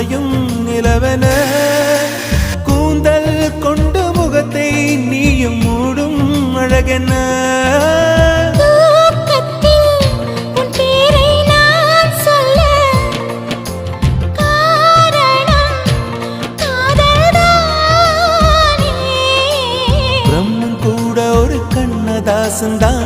மறையும் நிலவென கூந்தல் கொண்டு முகத்தை நீயும் மூடும் அழகென பிரம்மன் கூட ஒரு கண்ணதாசன் தான்